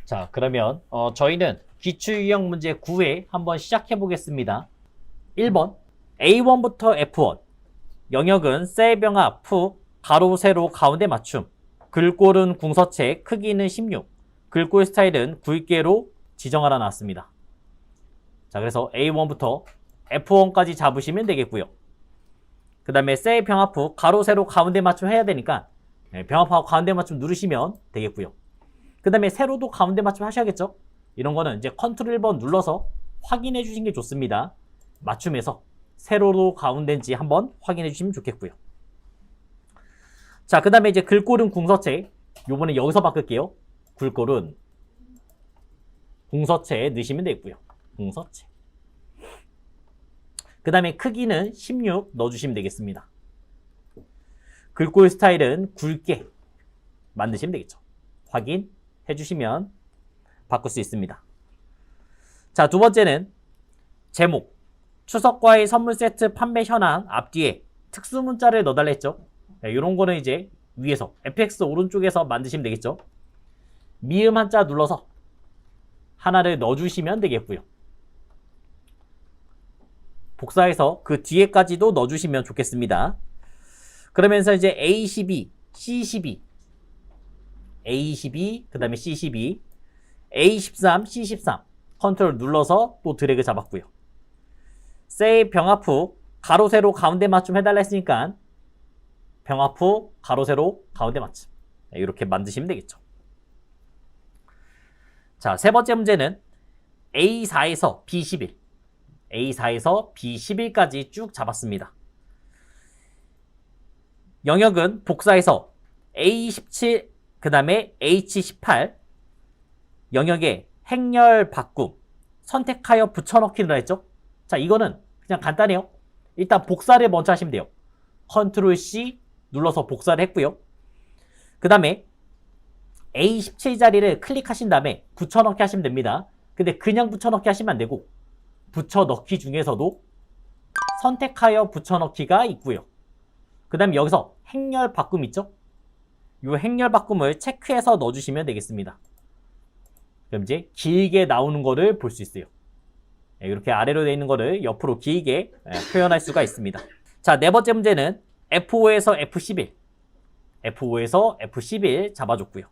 자, 그러면 저희는 기출유형 문제 9회 한번 시작해 보겠습니다. 1번 A1부터 F1 영역은 셀병합, 푹, 가로, 세로, 가운데 맞춤 글꼴은 궁서체, 크기는 16 글꼴 스타일은 굵게로 지정하라 나왔습니다. 자, 그래서 A1부터 F1까지 잡으시면 되겠고요. 그 다음에 셀병합, 푹, 가로, 세로, 가운데 맞춤 해야 되니까 병합하고 가운데 맞춤 누르시면 되겠고요. 그 다음에 세로도 가운데 맞춤 하셔야겠죠? 이런 거는 이제 컨트롤 1번 눌러서 확인해 주신 게 좋습니다. 맞춤에서 세로로 가운데인지 한번 확인해 주시면 좋겠고요. 자, 그 다음에 이제 글꼴은 궁서체. 요번에 여기서 바꿀게요. 글꼴은 궁서체에 넣으시면 되고요. 궁서체. 그 다음에 크기는 16 넣어주시면 되겠습니다. 글꼴 스타일은 굵게 만드시면 되겠죠. 확인 해주시면 바꿀 수 있습니다. 자, 두 번째는 제목 추석과의 선물 세트 판매 현황 앞뒤에 특수 문자를 넣어달라 했죠. 이런 거는 이제 위에서 FX 오른쪽에서 만드시면 되겠죠. 미음 한자 눌러서 하나를 넣어주시면 되겠고요. 복사해서 그 뒤에까지도 넣어주시면 좋겠습니다. 그러면서 이제 A12, C12 A12, 그 다음에 C12, A13, C13 컨트롤 눌러서 또 드래그 잡았고요. 셀 병합 후 가로 세로 가운데 맞춤 해달라 했으니까 병합 후 가로 세로 가운데 맞춤 이렇게 만드시면 되겠죠. 자, 세 번째 문제는 A4에서 B11 A4에서 B11까지 쭉 잡았습니다. 영역은 복사해서 A17 그 다음에 H18 영역에 행렬 바꿈 선택하여 붙여넣기를 했죠. 자, 이거는 그냥 간단해요. 일단 복사를 먼저 하시면 돼요. 컨트롤 C 눌러서 복사를 했고요. 그 다음에 A17 자리를 클릭하신 다음에 붙여넣기 하시면 됩니다. 근데 그냥 붙여넣기 하시면 안 되고 붙여넣기 중에서도 선택하여 붙여넣기가 있고요. 그 다음에 여기서 행렬 바꿈 있죠. 이 행렬 바꿈을 체크해서 넣어주시면 되겠습니다. 그럼 이제 길게 나오는 거를 볼 수 있어요. 이렇게 아래로 되어 있는 거를 옆으로 길게 표현할 수가 있습니다. 자, 네 번째 문제는 F5에서 F11 F5에서 F11 잡아줬고요.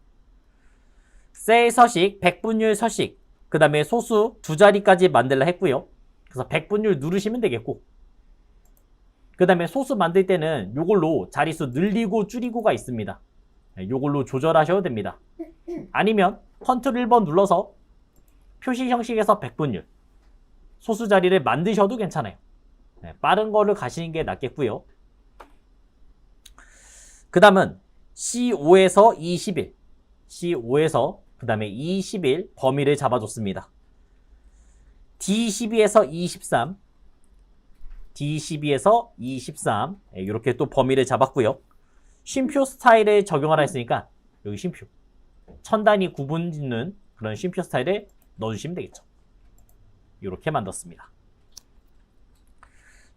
셀 서식, 백분율 서식 그 다음에 소수 두 자리까지 만들라 했고요. 그래서 백분율 누르시면 되겠고 그 다음에 소수 만들 때는 이걸로 자릿수 늘리고 줄이고가 있습니다. 이걸로 조절하셔도 됩니다. 아니면 컨트롤 1번 눌러서 표시 형식에서 백분율 소수 자리를 만드셔도 괜찮아요. 빠른 거를 가시는 게 낫겠고요. 그 다음은 C5에서 21 C5에서 그 다음에 21 범위를 잡아줬습니다. D12에서 23 D12에서 23 이렇게 또 범위를 잡았고요. 쉼표 스타일을 적용하라 했으니까 여기 쉼표 천단위 구분 짓는 그런 쉼표 스타일을 넣어주시면 되겠죠. 이렇게 만들었습니다.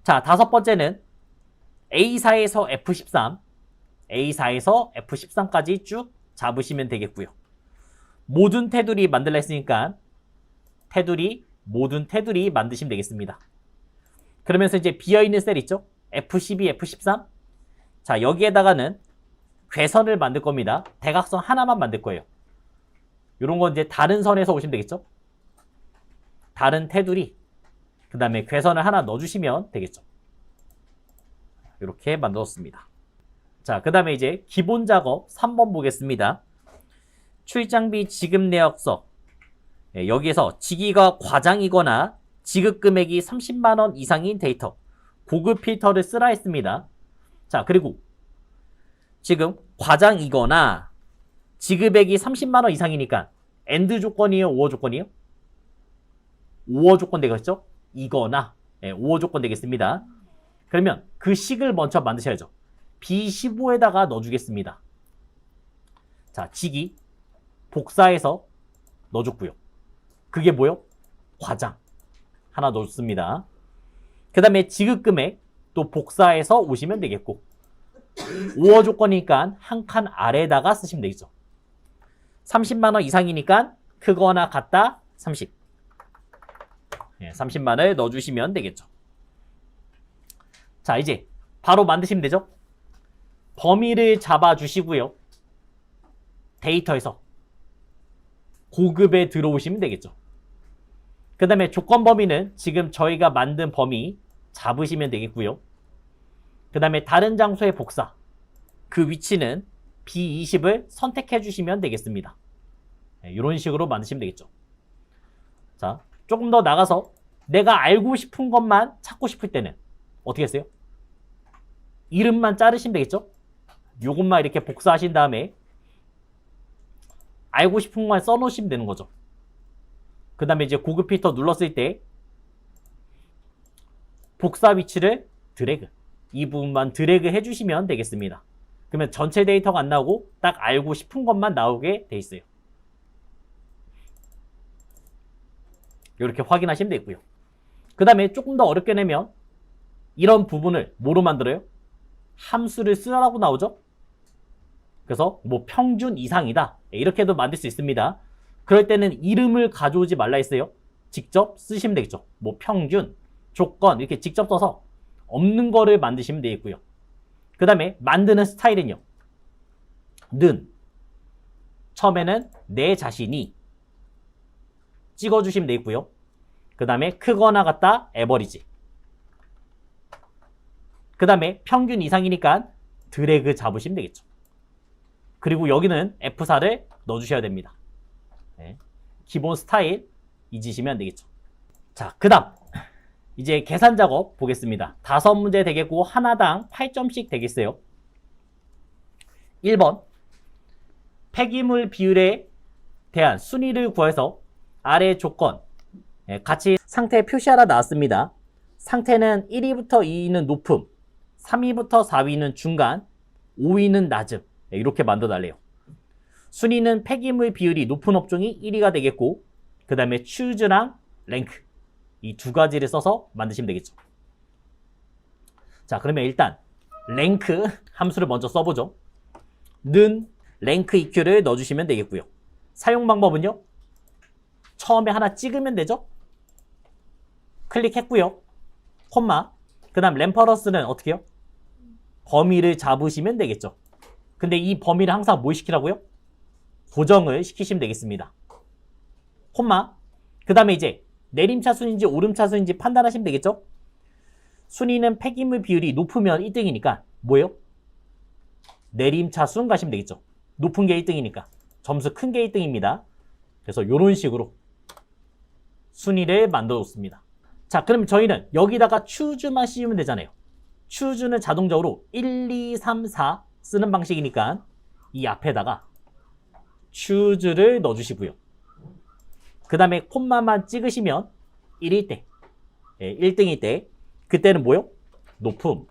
자, 다섯 번째는 A4에서 F13 A4에서 F13까지 쭉 잡으시면 되겠고요. 모든 테두리 만들라 했으니까 테두리 모든 테두리 만드시면 되겠습니다. 그러면서 이제 비어있는 셀 있죠? F12, F13 자, 여기에다가는 궤선을 만들 겁니다. 대각선 하나만 만들 거예요. 이런 건 이제 다른 선에서 오시면 되겠죠? 다른 테두리 그 다음에 궤선을 하나 넣어주시면 되겠죠. 이렇게 만들었습니다. 자, 그 다음에 이제 기본 작업 3번 보겠습니다. 출장비 지급 내역서 여기에서 직위가 과장이거나 지급 금액이 30만원 이상인 데이터 고급 필터를 쓰라 했습니다. 자, 그리고 지금 과장이거나 지급액이 30만원 이상이니까 AND 조건이에요? OR 조건이에요? OR 조건 되겠죠? 이거나 OR 조건 되겠습니다. 그러면 그 식을 먼저 만드셔야죠. B15에다가 넣어주겠습니다. 자, 직위 복사해서 넣어줬고요. 그게 뭐요? 과장 하나 넣어줬습니다. 그 다음에 지급금액 또 복사해서 오시면 되겠고 OR 조건이니까 한 칸 아래에다가 쓰시면 되겠죠. 30만원 이상이니까 크거나 같다 30. 30만을 넣어주시면 되겠죠. 자, 이제 바로 만드시면 되죠. 범위를 잡아주시고요. 데이터에서 고급에 들어오시면 되겠죠. 그 다음에 조건 범위는 지금 저희가 만든 범위 잡으시면 되겠고요. 그 다음에 다른 장소의 복사, 그 위치는 B20을 선택해 주시면 되겠습니다. 이런 식으로 만드시면 되겠죠. 자, 조금 더 나가서 내가 알고 싶은 것만 찾고 싶을 때는 어떻게 했어요? 이름만 자르시면 되겠죠? 요것만 이렇게 복사하신 다음에 알고 싶은 것만 써놓으시면 되는 거죠. 그 다음에 이제 고급 필터 눌렀을 때 복사 위치를 드래그, 이 부분만 드래그 해주시면 되겠습니다. 그러면 전체 데이터가 안 나오고 딱 알고 싶은 것만 나오게 돼 있어요. 이렇게 확인하시면 되고요. 그 다음에 조금 더 어렵게 내면 이런 부분을 뭐로 만들어요? 함수를 쓰라고 나오죠? 그래서 뭐 평균 이상이다 이렇게도 만들 수 있습니다. 그럴 때는 이름을 가져오지 말라 했어요. 직접 쓰시면 되겠죠. 뭐 평균, 조건 이렇게 직접 써서 없는 거를 만드시면 되겠고요. 그 다음에 만드는 스타일은요. 는 처음에는 내 자신이 찍어주시면 되겠고요. 그 다음에 크거나 같다 에버리지. 그 다음에 평균 이상이니까 드래그 잡으시면 되겠죠. 그리고 여기는 F4를 넣어주셔야 됩니다. 네. 기본 스타일 잊으시면 되겠죠. 자, 그 다음 이제 계산 작업 보겠습니다. 5문제 되겠고 하나당 8점씩 되겠어요. 1번 폐기물 비율에 대한 순위를 구해서 아래 조건 같이 상태 표시하라 나왔습니다. 상태는 1위부터 2위는 높음, 3위부터 4위는 중간, 5위는 낮음 이렇게 만들어 달래요. 순위는 폐기물 비율이 높은 업종이 1위가 되겠고 그 다음에 choose랑 rank 이 두 가지를 써서 만드시면 되겠죠. 자, 그러면 일단 rank 함수를 먼저 써보죠. 는 rank EQ를 넣어주시면 되겠고요. 사용 방법은요. 처음에 하나 찍으면 되죠. 클릭했고요. 콤마 그 다음 램퍼러스는 어떻게 해요? 범위를 잡으시면 되겠죠. 근데 이 범위를 항상 뭘 시키라고요? 고정을 시키시면 되겠습니다. 콤마 그 다음에 이제 내림차 순인지 오름차 순인지 판단하시면 되겠죠. 순위는 폐기물 비율이 높으면 1등이니까 뭐예요? 내림차 순 가시면 되겠죠. 높은 게 1등이니까 점수 큰 게 1등입니다. 그래서 이런 식으로 순위를 만들어 놓습니다. 자, 그럼 저희는 여기다가 choose만 씌우면 되잖아요. choose는 자동적으로 1, 2, 3, 4 쓰는 방식이니까 이 앞에다가 choose를 넣어주시고요. 그 다음에 콤마만 찍으시면 1일 때, 1등일 때 그때는 뭐요? 높음.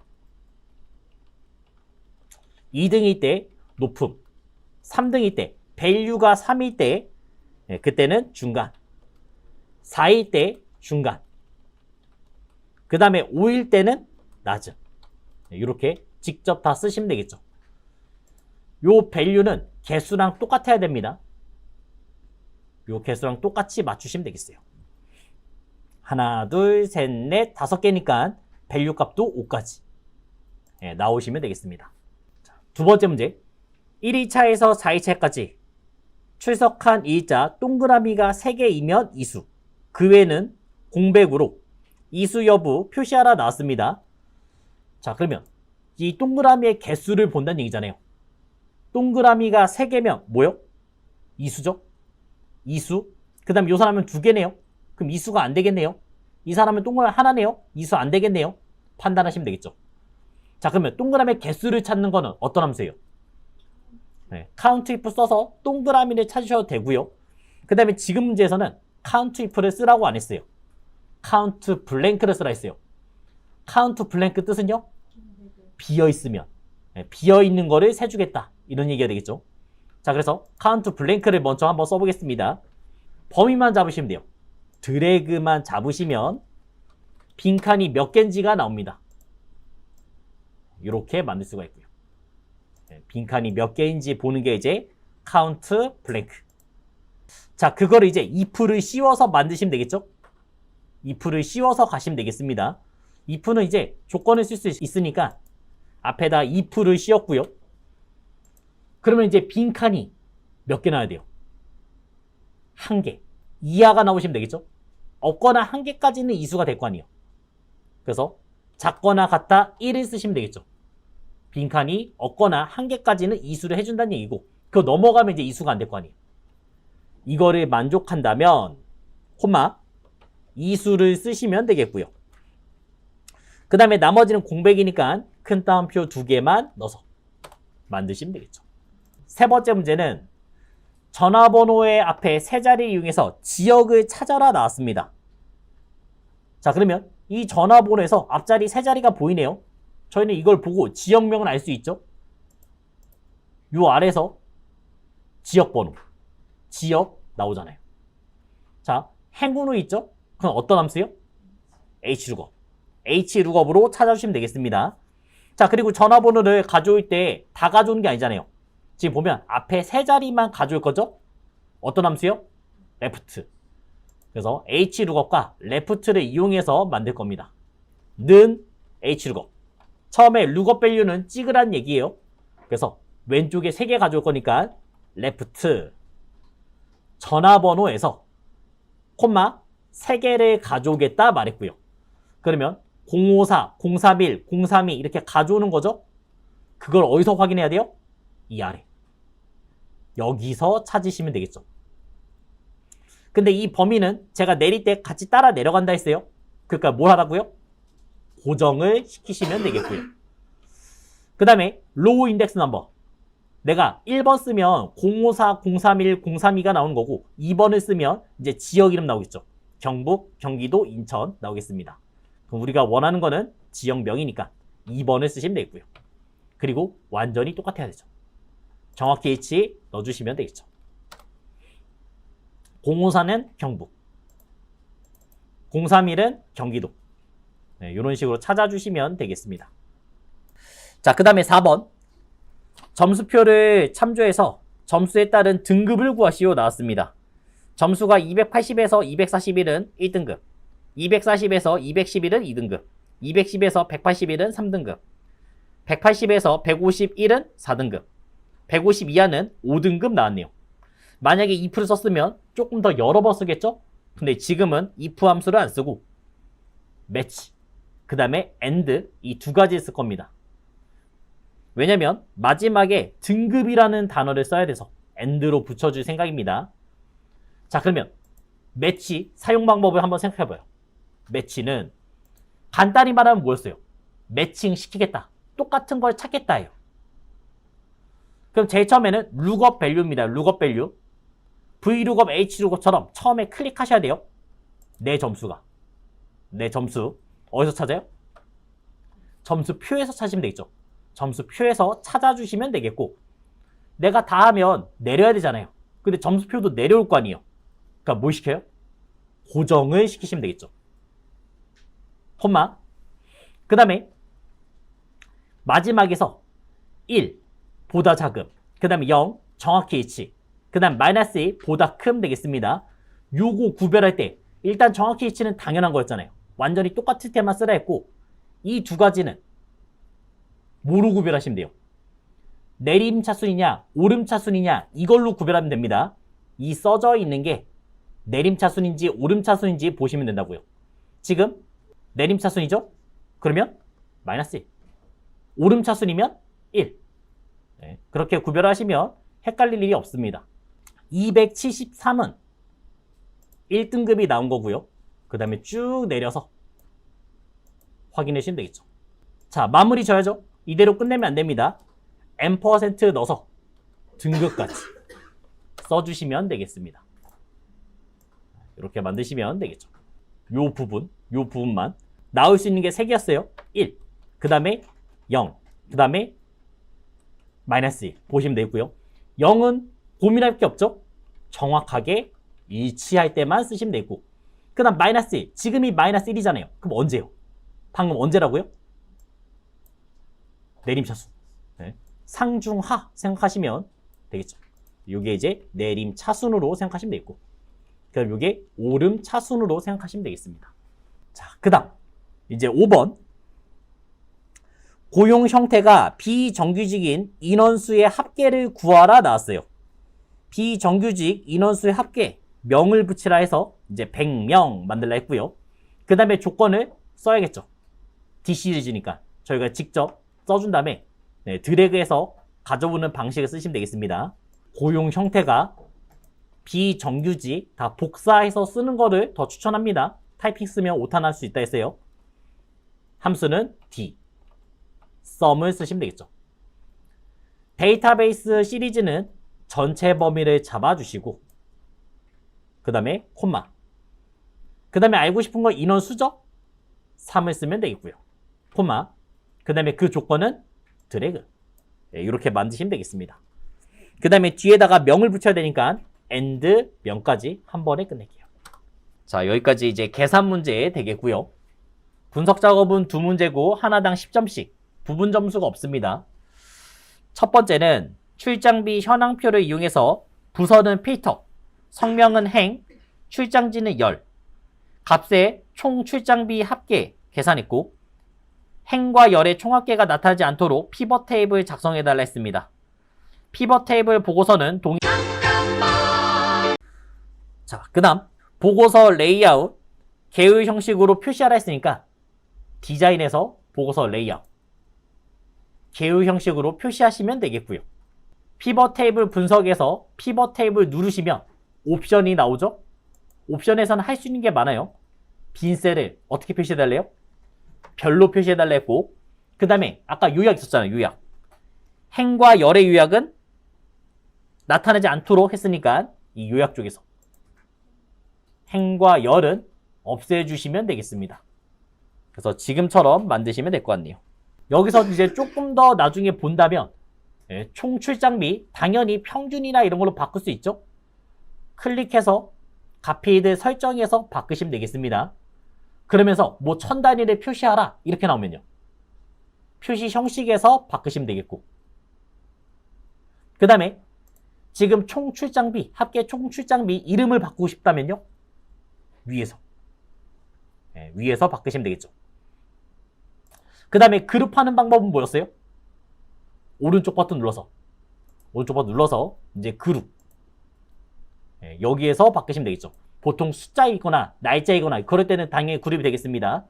2등일 때 높음. 3등일 때 밸류가 3일 때 그때는 중간. 4일 때 중간. 그 다음에 5일 때는 낮음. 이렇게 직접 다 쓰시면 되겠죠. 요 밸류는 개수랑 똑같아야 됩니다. 요 개수랑 똑같이 맞추시면 되겠어요. 하나, 둘, 셋, 넷, 5개니까 밸류 값도 5까지 나오시면 되겠습니다. 자, 두 번째 문제. 1위차에서 4위차까지 출석한 2위차 동그라미가 3개이면 이수. 그 외에는 공백으로 이수 여부 표시하라 나왔습니다. 자, 그러면 이 동그라미의 개수를 본다는 얘기잖아요. 동그라미가 3개면 뭐요? 이수죠? 이수. 그 다음 이 사람은 2개네요. 그럼 이수가 안 되겠네요. 이 사람은 동그라미 하나네요. 이수 안 되겠네요. 판단하시면 되겠죠. 자, 그러면 동그라미 개수를 찾는 거는 어떤 함수예요? count if 써서 동그라미를 찾으셔도 되고요. 그 다음에 지금 문제에서는 count if를 쓰라고 안 했어요. count blank를 쓰라 했어요. count blank 뜻은요? 비어있으면. 비어있는 거를 세주겠다. 이런 얘기가 되겠죠. 자, 그래서 count blank를 먼저 한번 써보겠습니다. 범위만 잡으시면 돼요. 드래그만 잡으시면 빈칸이 몇 개인지가 나옵니다. 이렇게 만들 수가 있고요. 빈칸이 몇 개인지 보는 게 이제 count blank. 자, 그거를 이제 if를 씌워서 만드시면 되겠죠? if를 씌워서 가시면 되겠습니다. if는 이제 조건을 쓸 수 있으니까 앞에다 if를 씌웠고요. 그러면 이제 빈칸이 몇 개 나와야 돼요? 한 개. 이하가 나오시면 되겠죠? 없거나 한 개까지는 이수가 될 거 아니에요. 그래서 작거나 같다 1을 쓰시면 되겠죠. 빈칸이 없거나 한 개까지는 이수를 해준다는 얘기고 그거 넘어가면 이제 이수가 안 될 거 아니에요. 이거를 만족한다면 콤마 이수를 쓰시면 되겠고요. 그 다음에 나머지는 공백이니까 큰 따옴표 2개만 넣어서 만드시면 되겠죠. 세 번째 문제는 전화번호의 앞에 세 자리를 이용해서 지역을 찾아라 나왔습니다. 자, 그러면 이 전화번호에서 앞자리 세 자리가 보이네요. 저희는 이걸 보고 지역명을 알 수 있죠. 요 아래에서 지역번호, 지역 나오잖아요. 자, 행운호 있죠? 그럼 어떤 함수요? hlookup. hlookup으로 찾아주시면 되겠습니다. 자, 그리고 전화번호를 가져올 때 다 가져오는 게 아니잖아요. 지금 보면 앞에 세 자리만 가져올 거죠? 어떤 함수요? left. 그래서 hlookup과 left를 이용해서 만들 겁니다. 는 hlookup. 처음에 lookup value는 찍으란 얘기예요. 그래서 왼쪽에 3개 가져올 거니까 left 전화번호에서 콤마 3개를 가져오겠다 말했고요. 그러면 054, 031, 032 이렇게 가져오는 거죠. 그걸 어디서 확인해야 돼요? 이 아래. 여기서 찾으시면 되겠죠. 근데 이 범위는 제가 내릴 때 같이 따라 내려간다 했어요. 그러니까 뭘 하라고요? 고정을 시키시면 되겠고요. 그 다음에 로우 인덱스 넘버. 내가 1번 쓰면 054, 031, 032가 나오는 거고 2번을 쓰면 이제 지역 이름 나오겠죠. 경북, 경기도, 인천 나오겠습니다. 그럼 우리가 원하는 거는 지역명이니까 2번을 쓰시면 되겠고요. 그리고 완전히 똑같아야 되죠. 정확히 H 넣어주시면 되겠죠. 054는 경북, 031은 경기도. 네, 이런 식으로 찾아주시면 되겠습니다. 자, 그 다음에 4번. 점수표를 참조해서 점수에 따른 등급을 구하시오 나왔습니다. 점수가 280에서 241은 1등급, 240에서 211은 2등급, 210에서 181은 3등급, 180에서 151은 4등급, 150 이하는 5등급 나왔네요. 만약에 if를 썼으면 조금 더 여러 번 쓰겠죠? 근데 지금은 if 함수를 안 쓰고 match, 그 다음에 and 이 두 가지 쓸 겁니다. 왜냐면 마지막에 등급이라는 단어를 써야 돼서 and로 붙여줄 생각입니다. 자, 그러면 match 사용 방법을 한번 생각해봐요. match는 간단히 말하면 뭐였어요? 매칭 시키겠다. 똑같은 걸 찾겠다예요. 그럼 제일 처음에는 lookup value입니다. lookup value. vlookup, hlookup처럼 처음에 클릭하셔야 돼요. 내 점수가. 내 점수. 어디서 찾아요? 점수표에서 찾으면 되겠죠. 점수표에서 찾아주시면 되겠고 내가 다 하면 내려야 되잖아요. 근데 점수표도 내려올 거 아니에요. 그러니까 뭘 시켜요? 고정을 시키시면 되겠죠. 콤마. 그 다음에 마지막에서 1 보다 작음, 그 다음에 0 정확히 H, 그 다음 마이너스 1 보다 큼 되겠습니다. 요거 구별할 때 일단 정확히 H는 당연한 거였잖아요. 완전히 똑같을 때만 쓰라 했고 이 두 가지는 뭐로 구별하시면 돼요? 내림차순이냐 오름차순이냐 이걸로 구별하면 됩니다. 이 써져 있는 게 내림차순인지 오름차순인지 보시면 된다고요. 지금 내림차순이죠? 그러면 마이너스 1. 오름차순이면 1. 네, 그렇게 구별하시면 헷갈릴 일이 없습니다. 273은 1등급이 나온 거고요. 그 다음에 쭉 내려서 확인해 주시면 되겠죠. 자, 마무리 져야죠. 이대로 끝내면 안 됩니다. M% 넣어서 등급까지 써주시면 되겠습니다. 이렇게 만드시면 되겠죠. 요 부분만 나올 수 있는 게 3개였어요. 1, 그 다음에 0, 그 다음에 마이너스 1 보시면 되고요. 0은 고민할 게 없죠. 정확하게 일치할 때만 쓰시면 되고 그 다음 마이너스 1, 지금이 마이너스 1이잖아요. 그럼 언제요? 방금 언제라고요? 내림차수. 네. 상중하 생각하시면 되겠죠. 이게 이제 내림차순으로 생각하시면 되겠고 그럼 이게 오름차순으로 생각하시면 되겠습니다. 자, 그 다음 이제 5번. 고용 형태가 비정규직인 인원수의 합계를 구하라 나왔어요. 비정규직 인원수의 합계 명을 붙이라 해서 이제 100명 만들라 했고요. 그 다음에 조건을 써야겠죠. D 시리즈니까 저희가 직접 써준 다음에 드래그해서 가져오는 방식을 쓰시면 되겠습니다. 고용 형태가 비정규직 다 복사해서 쓰는 거를 더 추천합니다. 타이핑 쓰면 오타 날 수 있다 했어요. 함수는 D, sum을 쓰시면 되겠죠. 데이터베이스 시리즈는 전체 범위를 잡아주시고 그 다음에 콤마, 그 다음에 알고 싶은 거 인원수죠? 3을 쓰면 되겠고요. 콤마, 그 다음에 그 조건은 드래그. 이렇게 만드시면 되겠습니다. 그 다음에 뒤에다가 명을 붙여야 되니까 and 명까지 한 번에 끝낼게요. 자, 여기까지 이제 계산 문제 되겠고요. 분석 작업은 두 문제고 하나당 10점씩. 부분 점수가 없습니다. 첫 번째는 출장비 현황표를 이용해서 부서는 필터, 성명은 행, 출장지는 열, 값의 총 출장비 합계 계산했고 행과 열의 총합계가 나타나지 않도록 피벗 테이블 작성해달라 했습니다. 피벗 테이블 보고서는 자, 그 다음 보고서 레이아웃 계율 형식으로 표시하라 했으니까 디자인에서 보고서 레이아웃 계율 형식으로 표시하시면 되겠고요. 피벗 테이블 분석에서 피벗 테이블 누르시면 옵션이 나오죠. 옵션에서는 할 수 있는 게 많아요. 빈 셀을 어떻게 표시해달래요? 별로 표시해달라 했고 그 다음에 아까 요약 있었잖아요. 요약. 행과 열의 요약은 나타나지 않도록 했으니까 이 요약 쪽에서 행과 열은 없애주시면 되겠습니다. 그래서 지금처럼 만드시면 될 것 같네요. 여기서 이제 조금 더 나중에 본다면 총 출장비 당연히 평균이나 이런 걸로 바꿀 수 있죠. 클릭해서 값필드 설정해서 바꾸시면 되겠습니다. 그러면서 뭐 1000단위를 표시하라 이렇게 나오면요. 표시 형식에서 바꾸시면 되겠고 그 다음에 지금 총 출장비 합계 총 출장비 이름을 바꾸고 싶다면요. 위에서 바꾸시면 되겠죠. 그 다음에 그룹하는 방법은 뭐였어요? 오른쪽 버튼 눌러서 이제 그룹 여기에서 바꾸시면 되겠죠. 보통 숫자이거나 날짜이거나 그럴 때는 당연히 그룹이 되겠습니다.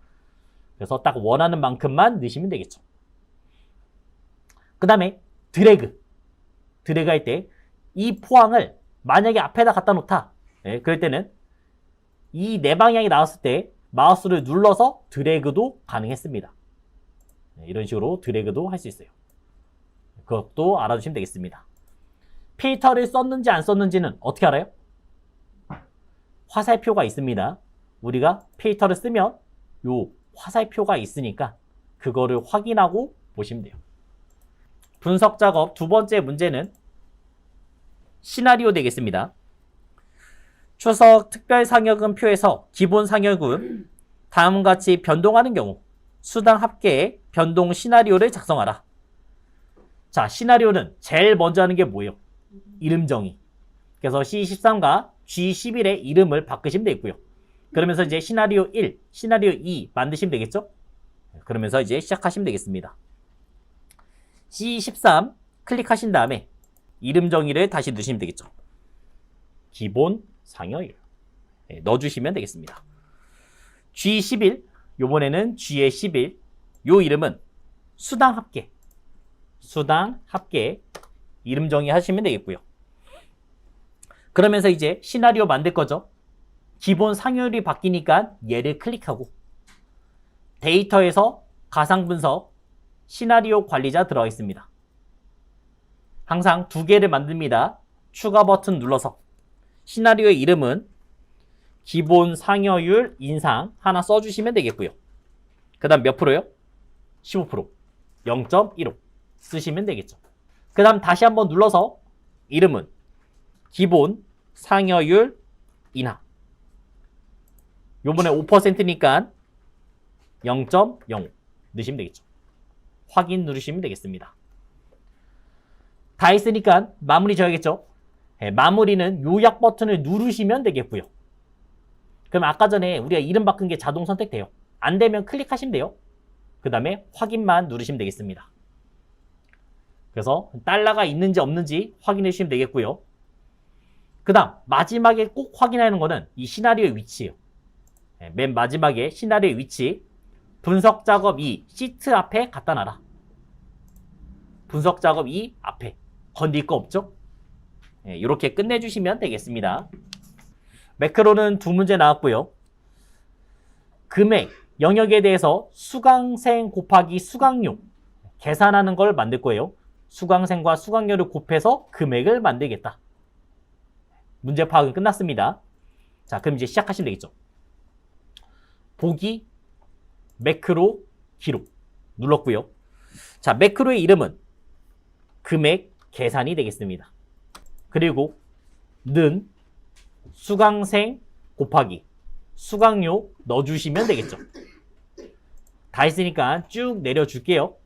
그래서 딱 원하는 만큼만 넣으시면 되겠죠. 그 다음에 드래그 할 때 이 포항을 만약에 앞에다 갖다 놓다 그럴 때는 이 네 방향이 나왔을 때 마우스를 눌러서 드래그도 가능했습니다. 이런 식으로 드래그도 할 수 있어요. 그것도 알아두시면 되겠습니다. 필터를 썼는지 안 썼는지는 어떻게 알아요? 화살표가 있습니다. 우리가 필터를 쓰면 요 화살표가 있으니까 그거를 확인하고 보시면 돼요. 분석 작업 두 번째 문제는 시나리오 되겠습니다. 추석 특별 상여금표에서 기본 상여금 다음과 같이 변동하는 경우 수당 합계의 변동 시나리오를 작성하라. 자, 시나리오는 제일 먼저 하는 게 뭐예요? 이름 정의. 그래서 C13과 G11의 이름을 바꾸시면 되고요. 그러면서 이제 시나리오 1, 시나리오 2 만드시면 되겠죠? 그러면서 이제 시작하시면 되겠습니다. C13 클릭하신 다음에 이름 정의를 다시 넣으시면 되겠죠. 기본 상여율 넣어주시면 되겠습니다. G11 요번에는 G의 11 요 이름은 수당 합계 이름 정의하시면 되겠고요. 그러면서 이제 시나리오 만들 거죠. 기본 상여율이 바뀌니까 얘를 클릭하고 데이터에서 가상분석 시나리오 관리자 들어가 있습니다. 항상 두 개를 만듭니다. 추가 버튼 눌러서 시나리오의 이름은 기본 상여율 인상 하나 써주시면 되겠고요. 그 다음 몇 프로요? 15%, 0.15 쓰시면 되겠죠. 그 다음 다시 한번 눌러서 이름은 기본 상여율 인하 요번에 5%니까 0.05 넣으시면 되겠죠. 확인 누르시면 되겠습니다. 다 했으니까 마무리 져야겠죠. 마무리는 요약 버튼을 누르시면 되겠고요. 그럼 아까 전에 우리가 이름 바꾼 게 자동 선택돼요. 안 되면 클릭하시면 돼요. 그 다음에 확인만 누르시면 되겠습니다. 그래서 달러가 있는지 없는지 확인해 주시면 되겠고요. 그 다음 마지막에 꼭 확인하는 거는 이 시나리오의 위치예요. 맨 마지막에 시나리오의 위치, 분석 작업 2 시트 앞에 갖다 놔라. 분석 작업 2 앞에 건들 거 없죠? 이렇게 끝내주시면 되겠습니다. 매크로는 두 문제 나왔고요. 금액, 영역에 대해서 수강생 곱하기 수강료 계산하는 걸 만들 거예요. 수강생과 수강료를 곱해서 금액을 만들겠다. 문제 파악은 끝났습니다. 자, 그럼 이제 시작하시면 되겠죠. 보기, 매크로, 기록 눌렀고요. 자, 매크로의 이름은 금액 계산이 되겠습니다. 그리고 는 수강생 곱하기 수강료 넣어주시면 되겠죠. 다 했으니까 쭉 내려줄게요.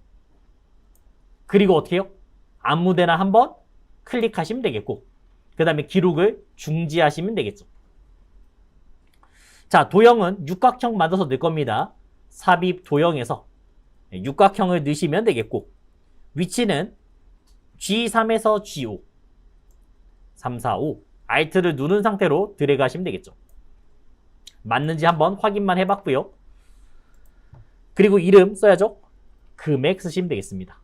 그리고 어떻게 해요? 아무데나 한번 클릭하시면 되겠고, 그 다음에 기록을 중지하시면 되겠죠. 자, 도형은 육각형 만들어서 넣을 겁니다. 삽입 도형에서 육각형을 넣으시면 되겠고, 위치는 G3에서 G5 3, 4, 5 Alt를 누른 상태로 드래그 하시면 되겠죠. 맞는지 한번 확인만 해봤고요. 그리고 이름 써야죠. 금액 쓰시면 되겠습니다.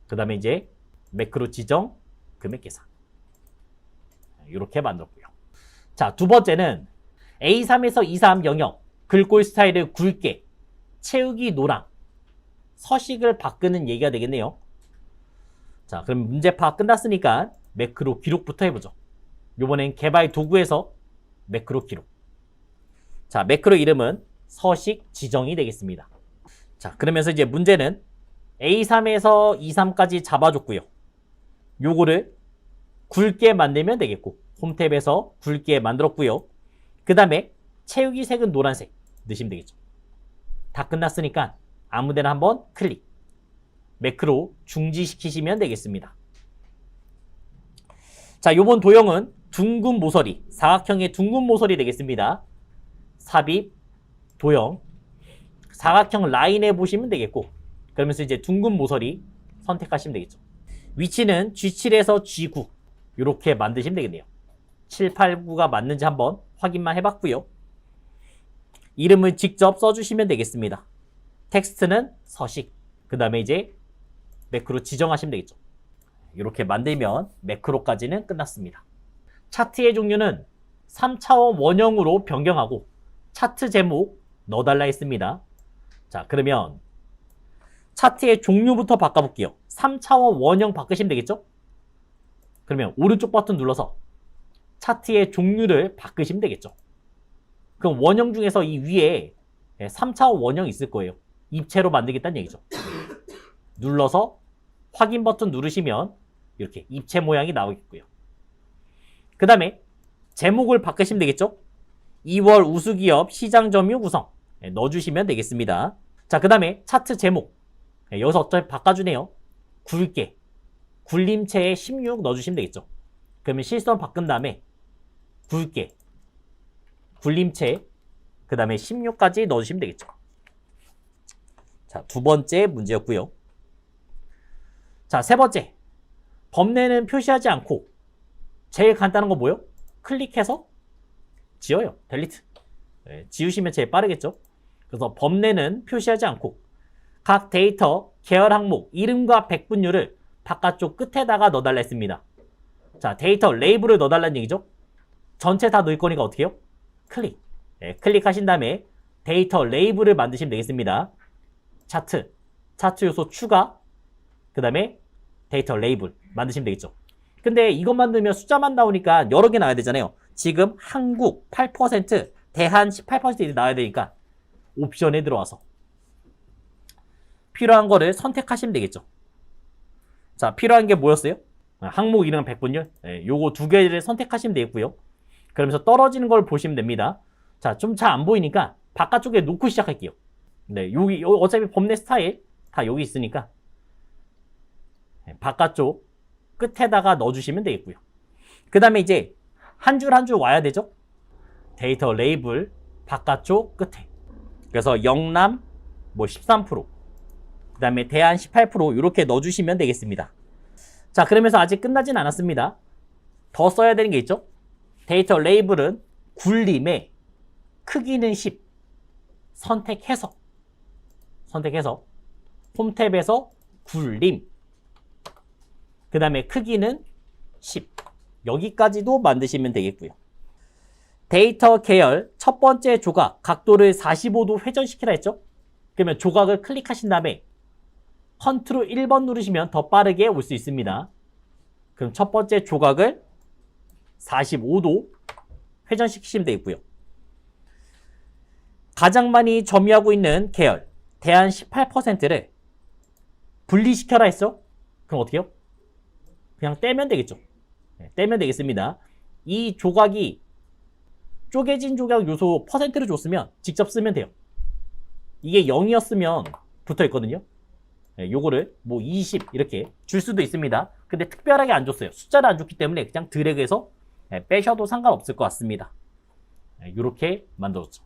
그 다음에 이제 매크로 지정, 금액 계산. 이렇게 만들었고요. 자, 두 번째는 A3에서 23 영역, 글꼴 스타일을 굵게, 채우기 노랑, 서식을 바꾸는 얘기가 되겠네요. 자, 그럼 문제 파악 끝났으니까 매크로 기록부터 해보죠. 요번엔 개발 도구에서 매크로 기록. 자, 매크로 이름은 서식 지정이 되겠습니다. 자, 그러면서 이제 문제는 A3에서 23까지 잡아줬고요. 요거를 굵게 만들면 되겠고, 홈탭에서 굵게 만들었고요. 그 다음에 채우기 색은 노란색 넣으시면 되겠죠. 다 끝났으니까 아무데나 한번 클릭. 매크로 중지시키시면 되겠습니다. 자, 요번 도형은 둥근 모서리, 사각형의 둥근 모서리 되겠습니다. 삽입, 도형, 사각형 라인에 보시면 되겠고, 그러면서 이제 둥근 모서리 선택하시면 되겠죠. 위치는 G7에서 G9 이렇게 만드시면 되겠네요. 7, 8, 9가 맞는지 한번 확인만 해봤고요. 이름을 직접 써주시면 되겠습니다. 텍스트는 서식, 그 다음에 이제 매크로 지정하시면 되겠죠. 이렇게 만들면 매크로까지는 끝났습니다. 차트의 종류는 3차원 원형으로 변경하고 차트 제목 넣어달라 했습니다. 자, 그러면 차트의 종류부터 바꿔볼게요. 3차원 원형 바꾸시면 되겠죠? 그러면 오른쪽 버튼 눌러서 차트의 종류를 바꾸시면 되겠죠. 그럼 원형 중에서 이 위에 3차원 원형이 있을 거예요. 입체로 만들겠다는 얘기죠. 눌러서 확인 버튼 누르시면 이렇게 입체 모양이 나오겠고요. 그 다음에 제목을 바꾸시면 되겠죠. 2월 우수기업 시장 점유 구성 넣어주시면 되겠습니다. 자, 그 다음에 차트 제목 여기서 어차피 바꿔주네요. 굵게 굴림체에 16 넣어주시면 되겠죠. 그러면 실선 바꾼 다음에 굵게 굴림체 그 다음에 16까지 넣어주시면 되겠죠. 자, 두 번째 문제였고요. 자, 세 번째 범례는 표시하지 않고 제일 간단한 거 뭐예요? 클릭해서 지워요. 델리트. 지우시면 제일 빠르겠죠. 그래서 범례는 표시하지 않고 각 데이터 계열 항목 이름과 백분율을 바깥쪽 끝에다가 넣어달라 했습니다. 자, 데이터 레이블을 넣어달라는 얘기죠. 전체 다 넣을 거니까 어떻게 해요? 클릭. 클릭하신 다음에 데이터 레이블을 만드시면 되겠습니다. 차트 요소 추가, 그 다음에 데이터 레이블 만드시면 되겠죠. 근데 이것만 넣으면 숫자만 나오니까 여러 개 나와야 되잖아요. 지금 한국 8%, 대한 18% 나와야 되니까 옵션에 들어와서 필요한 거를 선택하시면 되겠죠. 자, 필요한 게 뭐였어요? 항목 이름 백분율. 요거 두 개를 선택하시면 되겠고요. 그러면서 떨어지는 걸 보시면 됩니다. 자, 좀 잘 안 보이니까 바깥쪽에 놓고 시작할게요. 네, 여기 어차피 범례 스타일 다 여기 있으니까 바깥쪽 끝에다가 넣어주시면 되겠고요. 그 다음에 이제 한 줄 한 줄 와야 되죠. 데이터 레이블 바깥쪽 끝에. 그래서 영남 뭐 13%, 그 다음에 대안 18% 이렇게 넣어주시면 되겠습니다. 자, 그러면서 아직 끝나진 않았습니다. 더 써야 되는 게 있죠. 데이터 레이블은 굴림에 크기는 10 선택해서 홈탭에서 굴림, 그 다음에 크기는 10 여기까지도 만드시면 되겠고요. 데이터 계열 첫 번째 조각 각도를 45도 회전시키라 했죠. 그러면 조각을 클릭하신 다음에 컨트롤 1번 누르시면 더 빠르게 올 수 있습니다. 그럼 첫 번째 조각을 45도 회전시키시면 되겠고요. 가장 많이 점유하고 있는 계열 대안 18%를 분리시켜라 했죠. 그럼 어떻게 해요? 그냥 떼면 되겠죠. 떼면 되겠습니다. 이 조각이 쪼개진 조각 요소 퍼센트를 줬으면 직접 쓰면 돼요. 이게 0이었으면 붙어 있거든요. 요거를 뭐 20 이렇게 줄 수도 있습니다. 근데 특별하게 안 줬어요. 숫자를 안 줬기 때문에 그냥 드래그해서 빼셔도 상관없을 것 같습니다. 이렇게 만들었죠.